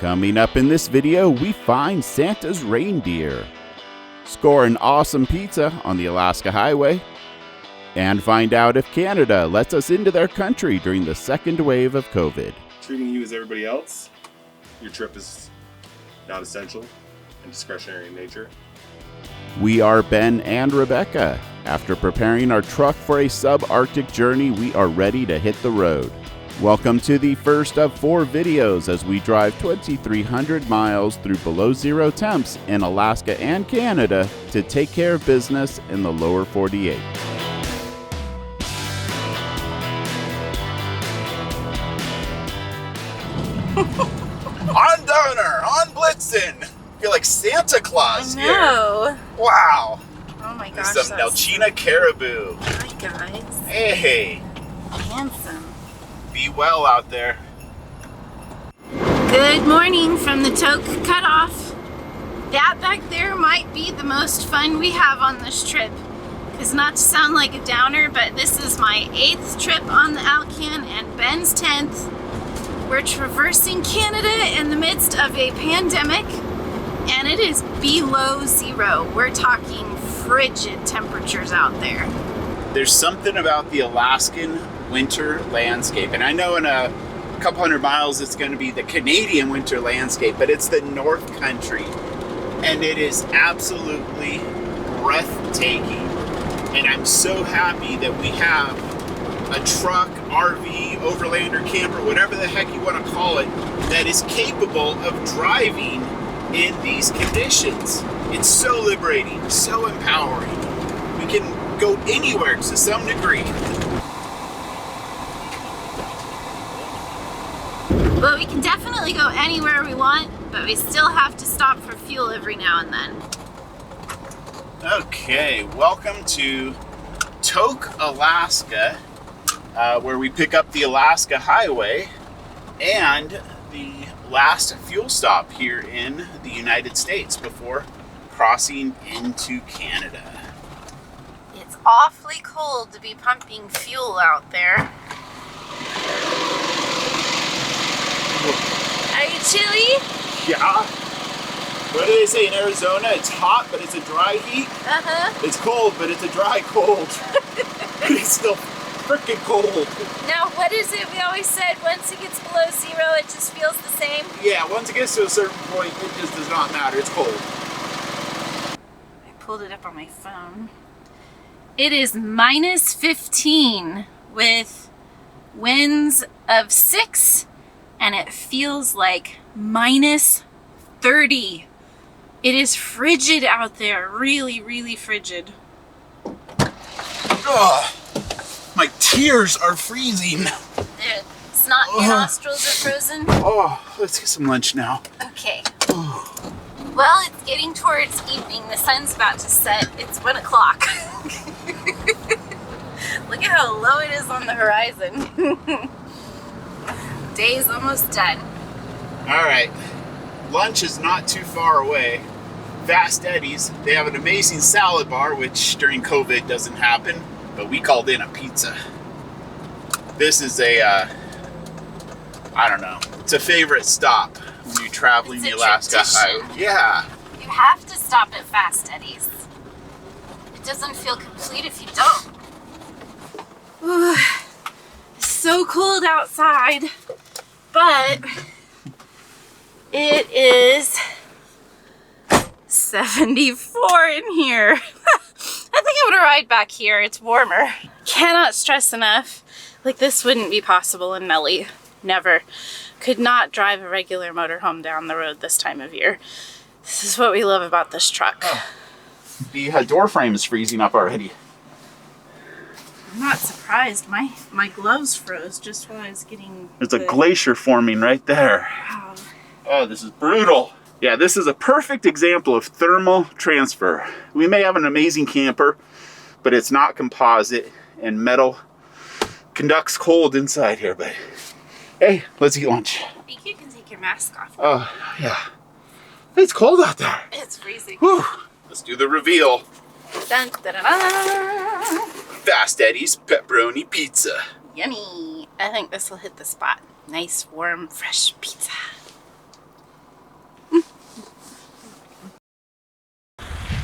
Coming up in this video, we find Santa's reindeer, score an awesome pizza on the Alaska Highway, and find out if Canada lets us into their country during the second wave of COVID. Treating you as everybody else, your trip is not essential and discretionary in nature. We are Ben and Rebecca. After preparing our truck for a subarctic journey, we are ready to hit the road. Welcome to the first of 4 videos as we drive 2,300 miles through below zero temps in Alaska and Canada to take care of business in the lower 48. On Donor, on Blitzen. I feel like Santa Claus here. Wow. Oh my gosh. There's some Nelchina caribou. Hi guys. Hey. Handsome. Be well out there. Good morning from the Toke Cutoff. That back there might be the most fun we have on this trip. Because not to sound like a downer, but this is my 8th trip on the Alcan and Ben's 10th. We're traversing Canada in the midst of a pandemic, and it is below zero. We're talking frigid temperatures out there. There's something about the Alaskan winter landscape, and I know in a couple hundred miles it's going to be the Canadian winter landscape, but it's the North Country, and it is absolutely breathtaking. And I'm so happy that we have a truck, RV, overlander, camper, whatever the heck you want to call it, that is capable of driving in these conditions. It's so liberating, so empowering. We can go anywhere to some degree. Well, we can definitely go anywhere we want, but we still have to stop for fuel every now and then. Okay, welcome to Toke, Alaska, where we pick up the Alaska Highway and the last fuel stop here in the United States before crossing into Canada. It's awfully cold to be pumping fuel out there. Are you chilly? Yeah. What do they say in Arizona? It's hot, but it's a dry heat. It's cold, but it's a dry cold. But it's still freaking cold. Now, what is it we always said? Once it gets below zero, it just feels the same? Yeah, once it gets to a certain point, it just does not matter. It's cold. I pulled it up on my phone. It is minus 15 with winds of 6, and it feels like minus 30. It is frigid out there, really, really frigid. Ugh, my tears are freezing. The snot in your nostrils are frozen? Oh, let's get some lunch now. Okay. Well, it's getting towards evening. The sun's about to set. It's 1 o'clock. Look at how low it is on the horizon. Day's almost done. All right, lunch is not too far away. Fast Eddie's, they have an amazing salad bar, which during COVID doesn't happen, but we called in a pizza. This is a, I don't know, it's a favorite stop when you're traveling the Alaska Highway. Yeah. You have to stop at Fast Eddie's. It doesn't feel complete if you don't. Ooh, it's so cold outside, but it is 74 in here. I think I'm gonna ride back here. It's warmer. Cannot stress enough. Like, this wouldn't be possible in Melly. Never. Could not drive a regular motorhome down the road this time of year. This is what we love about this truck. Oh. The door frame is freezing up already. I'm not surprised. My gloves froze just while I was getting... There's a glacier forming right there. Wow. Oh, this is brutal. Yeah, this is a perfect example of thermal transfer. We may have an amazing camper, but it's not composite, and metal conducts cold inside here. But hey, let's eat lunch. I think you can take your mask off. Oh, yeah. It's cold out there. It's freezing. Whew. Let's do the reveal. Dun, da, da, da. Fast Eddie's pepperoni pizza. Yummy. I think this will hit the spot. Nice, warm, fresh pizza.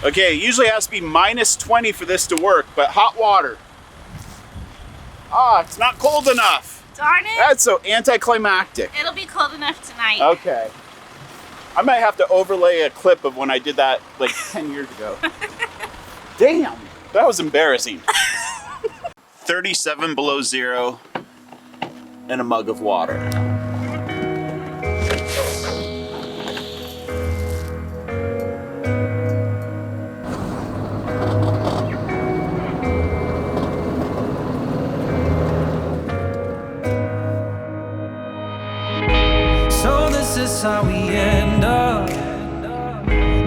Okay, it usually has to be minus 20 for this to work, but hot water. Ah, it's not cold enough. Darn it. That's so anticlimactic. It'll be cold enough tonight. Okay. I might have to overlay a clip of when I did that like 10 years ago. Damn, that was embarrassing. 37 below zero and a mug of water. So this is how we end up.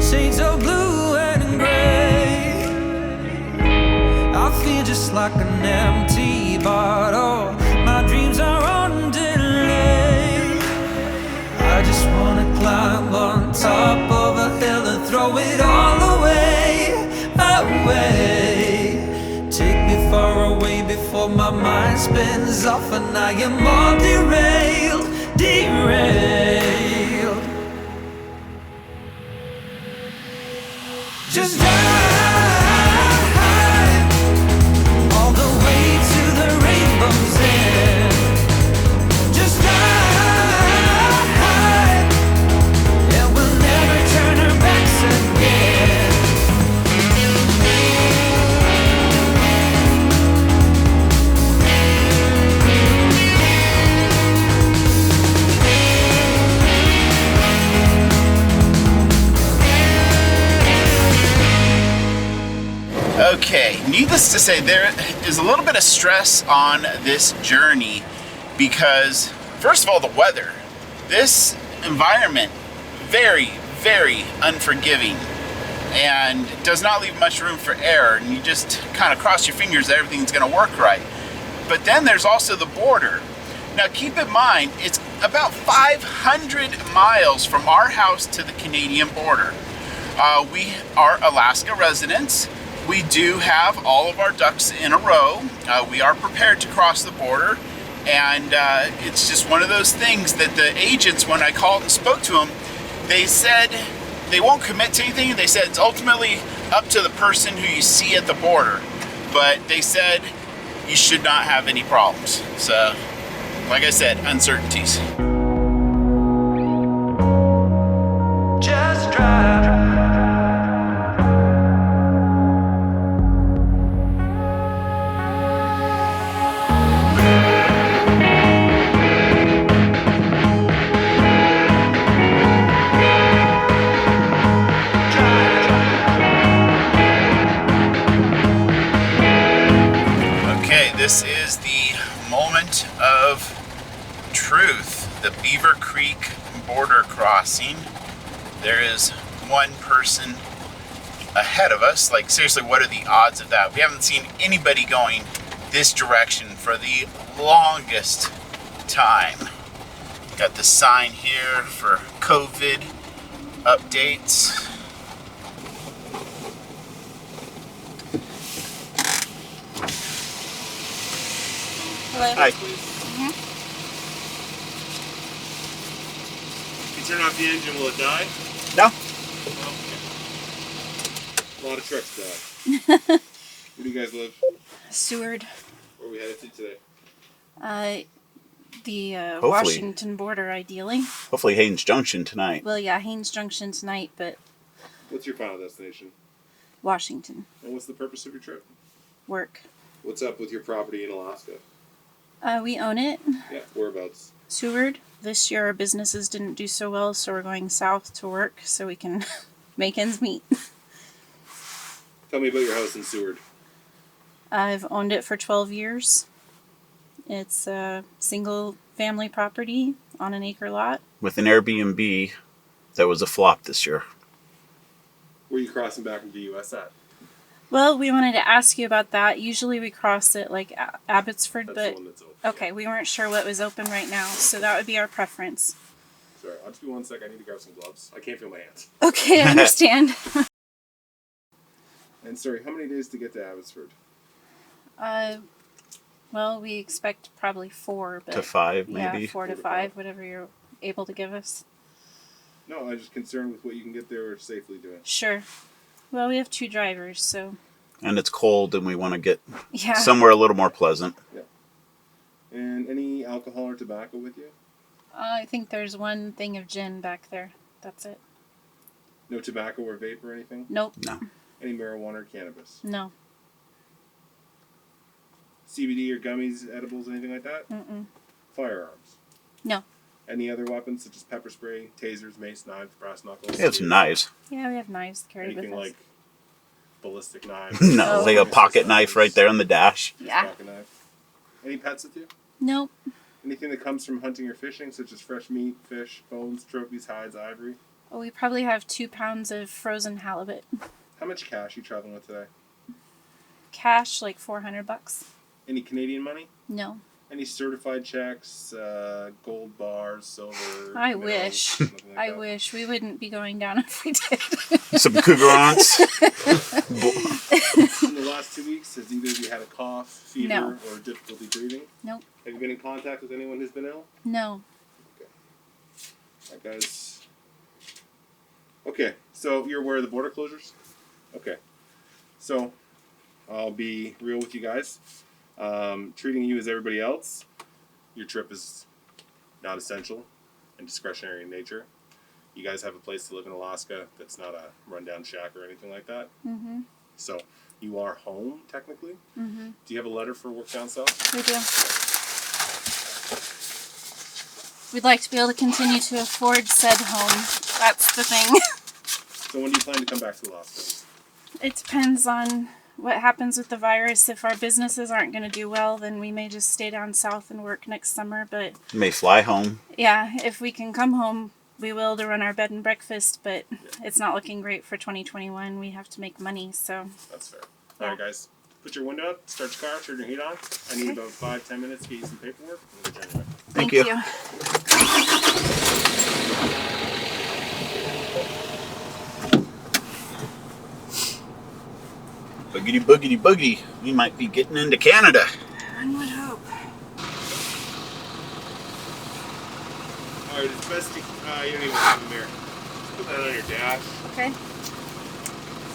Shades of blue and gray. I feel just like an empty bottle. My dreams are on delay. I just wanna climb on top of a hill and throw it all away, away. Take me far away before my mind spins off and I am all derailed, derailed. Just drive all the way to the rainbow's end. Just drive, and we'll never turn our backs again. Okay, needless to say, there is a little bit of stress on this journey because, first of all, the weather. This environment, very, very unforgiving and does not leave much room for error, and you just kind of cross your fingers that everything's going to work right. But then there's also the border. Now keep in mind, it's about 500 miles from our house to the Canadian border. We are Alaska residents. We do have all of our ducks in a row. We are prepared to cross the border, and it's just one of those things that the agents, when I called and spoke to them, they said they won't commit to anything. They said it's ultimately up to the person who you see at the border, but they said you should not have any problems. So, like I said, uncertainties. Just drive. This is the moment of truth, the Beaver Creek border crossing. There is one person ahead of us. Like, seriously, what are the odds of that? We haven't seen anybody going this direction for the longest time. Got the sign here for COVID updates. Hello. Hi. Mm-hmm. If you turn off the engine, will it die? No. Okay. A lot of trucks die. Where do you guys live? Seward. Where are we headed to today? The Hopefully. Washington border, ideally. Hopefully Haines Junction tonight. Well, yeah, Haines Junction tonight, but What's your final destination? Washington. And what's the purpose of your trip? Work. What's up with your property in Alaska? We own it. Yeah, whereabouts? Seward. This year our businesses didn't do so well, so we're going south to work so we can make ends meet. Tell me about your house in Seward. I've owned it for 12 years. It's a single family property on an acre lot. With an Airbnb that was a flop this year. Where are you crossing back into the U.S. at? Well, we wanted to ask you about that. Usually we cross it like Abbotsford, That's but the one that's open. okay, we weren't sure what was open right now, so that would be our preference. Sorry, I'll just be 1 sec. I need to grab some gloves. I can't feel my hands. Okay, I understand. And sorry, how many days to get to Abbotsford? Well, we expect probably 4, but To 5, yeah, maybe. 4 to 5, whatever you're able to give us. No, I'm just concerned with what you can get there safely doing. Sure. Well, we have 2 drivers, so And it's cold and we want to get yeah. somewhere a little more pleasant. Yeah. And any alcohol or tobacco with you? I think there's 1 thing of gin back there. That's it. No tobacco or vape or anything? Nope. No. Any marijuana or cannabis? No. CBD or gummies, edibles, anything like that? Mm-mm. Firearms? No. Any other weapons such as pepper spray, tasers, mace, knives, brass knuckles? It's knives. Yeah, we have knives carried Anything with us. like ballistic knives? No, Oh. like a pocket knife right there on the dash. Yeah. Pocket knife. Any pets with you? Nope. Anything that comes from hunting or fishing, such as fresh meat, fish, bones, trophies, hides, ivory? Well, we probably have 2 pounds of frozen halibut. How much cash are you traveling with today? Cash, like $400. Any Canadian money? No. Any certified checks, gold bars, silver? I medals, wish. something like I that? wish. We wouldn't be going down if we did. Some cougarants. In the last 2 weeks, has either of you had a cough, fever, No. or difficulty breathing? Nope. Have you been in contact with anyone who's been ill? No. Alright, guys. Okay, so you're aware of the border closures? Okay. So, I'll be real with you guys. Treating you as everybody else, your trip is not essential and discretionary in nature. You guys have a place to live in Alaska that's not a rundown shack or anything like that. Mm-hmm. So, you are home, technically. Mm-hmm. Do you have a letter for work down south? We do. We'd like to be able to continue to afford said home. That's the thing. So when do you plan to come back to Alaska? It depends on what happens with the virus. If our businesses aren't going to do well, then we may just stay down south and work next summer. But You may fly home. yeah, if we can come home, we will to run our bed and breakfast. But it's not looking great for 2021. We have to make money, so. That's fair. Alright guys, put your window up, start your car, turn your heat on. I need about 5-10 minutes to get you some paperwork. And we'll join you. Thank you. Boogity boogity boogity. We might be getting into Canada. One would hope. Alright, it's best you don't even have a mirror. Just put that on your dash. Okay.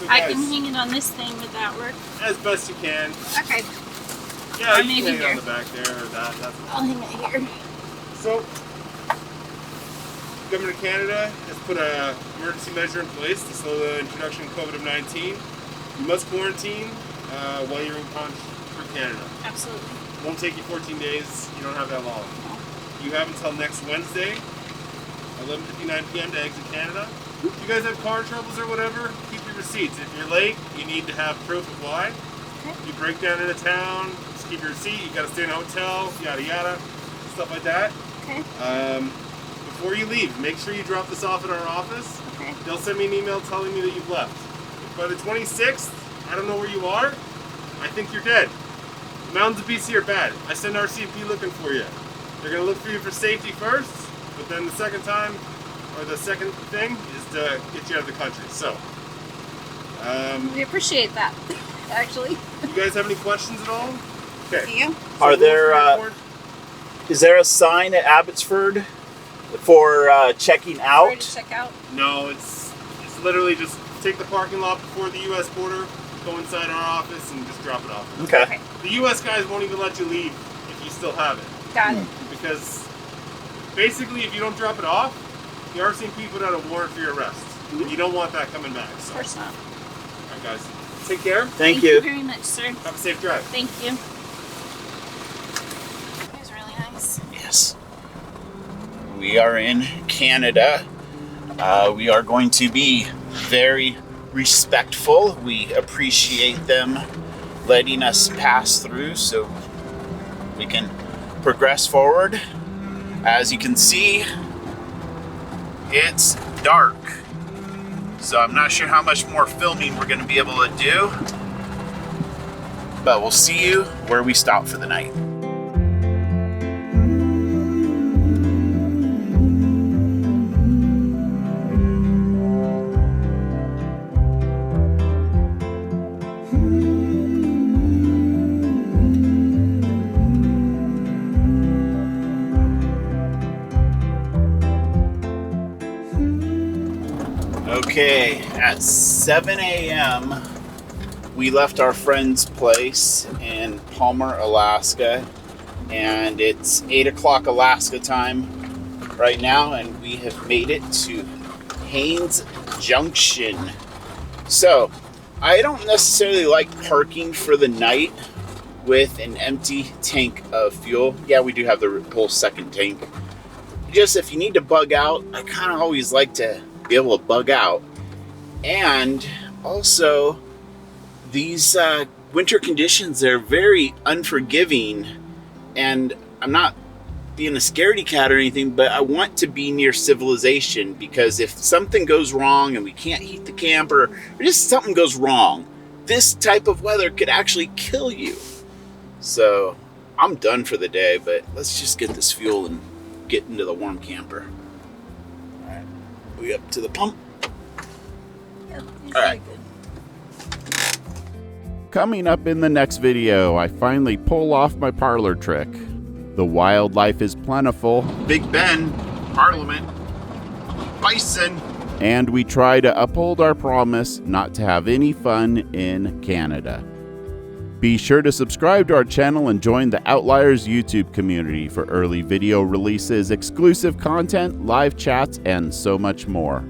So I guys, can hang it on this thing. Would that work? as best you can. Okay. Yeah, Or you maybe can hang it on here. the back there or that. That's I'll hang it here. So, Government of Canada has put an emergency measure in place to slow the introduction of COVID-19. You must quarantine while you're in for Canada. Absolutely. It won't take you 14 days. You don't have that long. You have until next Wednesday, 11:59 p.m. to exit Canada. If you guys have car troubles or whatever, keep your receipts. If you're late, you need to have proof of why. Okay. If you break down in a town, just keep your receipt. You got to stay in a hotel, yada yada, stuff like that. Okay. Before you leave, make sure you drop this off at our office. Okay. They'll send me an email telling me that you've left. By the 26th, I don't know where you are. I think you're dead. The mountains of BC are bad. I send RCMP looking for you. They're going to look for you for safety first, but then the second time, or the second thing, is to get you out of the country. So, We appreciate that, actually. you guys have any questions at all? Okay. Do you? Are there, is there a sign at Abbotsford for checking Ready out? to check out? No, it's literally just take the parking lot before the U.S. border, go inside our office, and just drop it off. Okay. The U.S. guys won't even let you leave if you still have it. Got it. Because basically, if you don't drop it off, the RCMP put out a warrant for your arrest. And you don't want that coming back. Of So, course not. alright guys, take care. Thank you you. very much, sir. Have a safe drive. Thank you. It was really nice. Yes. We are in Canada. We are going to be very respectful. We appreciate them letting us pass through so we can progress forward. As you can see, it's dark. So I'm not sure how much more filming we're going to be able to do. But we'll see you where we stop for the night. Okay, at 7 a.m. we left our friend's place in Palmer, Alaska, and it's 8 o'clock Alaska time right now, and we have made it to Haines Junction. So, I don't necessarily like parking for the night with an empty tank of fuel. Yeah, we do have the whole second tank. Just if you need to bug out, I kind of always like to be able to bug out. And also, these winter conditions, they're very unforgiving, and I'm not being a scaredy cat or anything, but I want to be near civilization, because if something goes wrong and we can't heat the camper, or just something goes wrong, this type of weather could actually kill you. So I'm done for the day, but let's just get this fuel and get into the warm camper. All right, we up to the pump. All right. Coming up in the next video, I finally pull off my parlor trick. The wildlife is plentiful. Big Ben, Parliament, bison. And we try to uphold our promise not to have any fun in Canada. Be sure to subscribe to our channel and join the Outliers YouTube community for early video releases, exclusive content, live chats, and so much more.